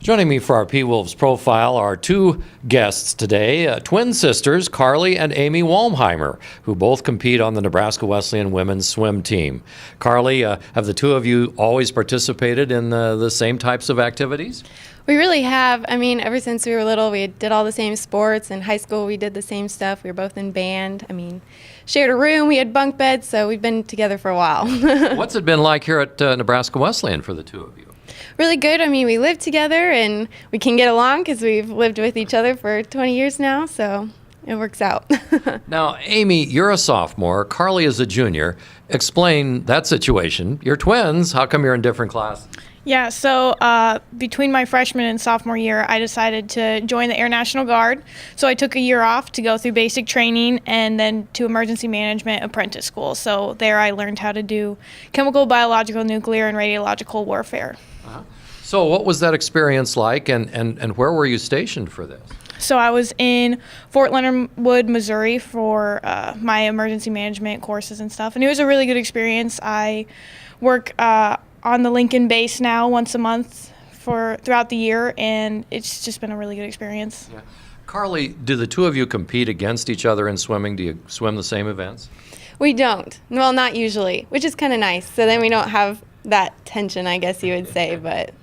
Joining me for our P-Wolves profile are two guests today, twin sisters Carly and Amy Wahlmeier, who both compete on the Nebraska Wesleyan women's swim team. Carly, have the two of you always participated in the same types of activities? We really have. I mean, ever since we were little, we did all the same sports. In high school, we did the same stuff. We were both in band. I mean, shared a room. We had bunk beds, so we've been together for a while. What's it been like here at Nebraska Wesleyan for the two of you? Really good. I mean, we live together and we can get along because we've lived with each other for 20 years now, so it works out. Now, Amy, you're a sophomore. Carly is a junior. Explain that situation. You're twins. How come you're in different classes? Yeah, so between my freshman and sophomore year, I decided to join the Air National Guard. So I took a year off to go through basic training and then to emergency management apprentice school. So there I learned how to do chemical, biological, nuclear, and radiological warfare. Uh-huh. So what was that experience like, and where were you stationed for this? So I was in Fort Leonard Wood, Missouri for my emergency management courses and stuff. And it was a really good experience. I work on the Lincoln base now once a month throughout the year, and it's just been a really good experience. Yeah. Carly, do the two of you compete against each other in swimming? Do you swim the same events? We don't. Well, not usually, which is kind of nice. So then we don't have that tension, I guess you would say. But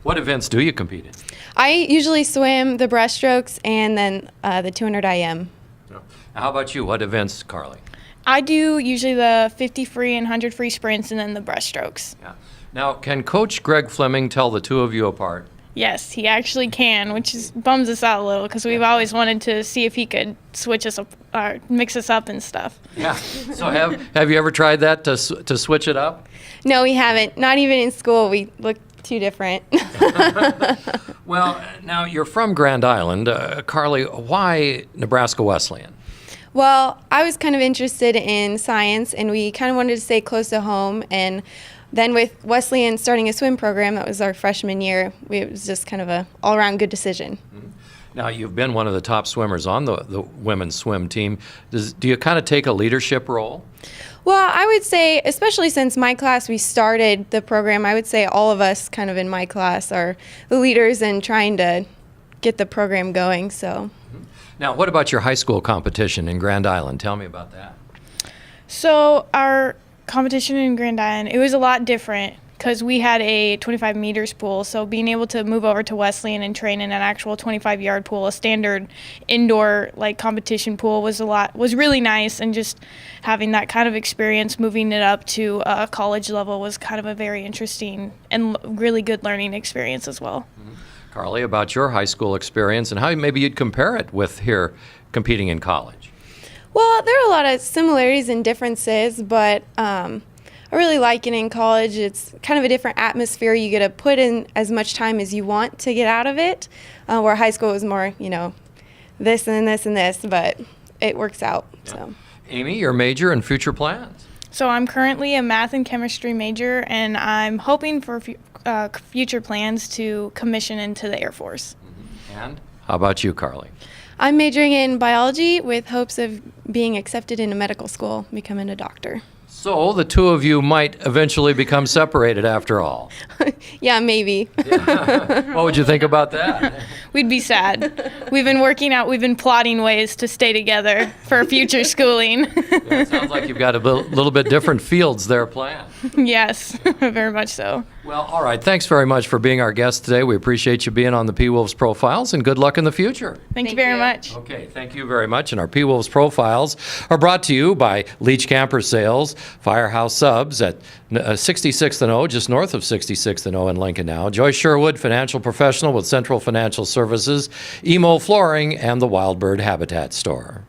what events do you compete in? I usually swim the breaststrokes and then the 200 IM. Yeah. How about you? What events, Carly? I do usually the 50 free and 100 free sprints and then the breaststrokes. Yeah. Now, can Coach Greg Fleming tell the two of you apart? Yes, he actually can, which bums us out a little because we've always wanted to see if he could switch us up, or mix us up and stuff. Yeah. So have you ever tried that to switch it up? No, we haven't. Not even in school. We look too different. Well, now you're from Grand Island. Carly, why Nebraska Wesleyan? Well, I was kind of interested in science, and we kind of wanted to stay close to home. And then with Wesleyan starting a swim program, that was our freshman year, it was just kind of a all-around good decision. Mm-hmm. Now, you've been one of the top swimmers on the women's swim team. Do you kind of take a leadership role? Well, I would say, especially since my class, we started the program, I would say all of us kind of in my class are the leaders and trying to get the program going. So. Now, what about your high school competition in Grand Island? Tell me about that. So our competition in Grand Island, it was a lot different because we had a 25 meters pool. So being able to move over to Wesleyan and train in an actual 25-yard pool, a standard indoor competition pool, was really nice. And just having that kind of experience, moving it up to a college level, was kind of a very interesting and really good learning experience as well. Mm-hmm. Carly, about your high school experience and how maybe you'd compare it with here competing in college. Well, there are a lot of similarities and differences, but I really like it in college. It's kind of a different atmosphere. You get to put in as much time as you want to get out of it, where high school is more, this and this and this, but it works out. Yeah. So, Amy, your major and future plans? So I'm currently a math and chemistry major, and I'm hoping for future plans to commission into the Air Force. Mm-hmm. And how about you, Carly? I'm majoring in biology with hopes of being accepted into medical school, becoming a doctor. So the two of you might eventually become separated after all. Yeah, maybe. Yeah. What would you think about that? We'd be sad. We've been plotting ways to stay together for future schooling. Yeah, it sounds like you've got a little bit different fields there planned. Yes, very much so. Well, all right. Thanks very much for being our guest today. We appreciate you being on the P-Wolves Profiles, and good luck in the future. Thank you very much. Okay, thank you very much. And our P-Wolves Profiles are brought to you by Leach Camper Sales, Firehouse Subs at 66th and O, just north of 66th and O in Lincoln now, Joyce Sherwood, financial professional with Central Financial Services, Emo Flooring, and the Wildbird Habitat Store.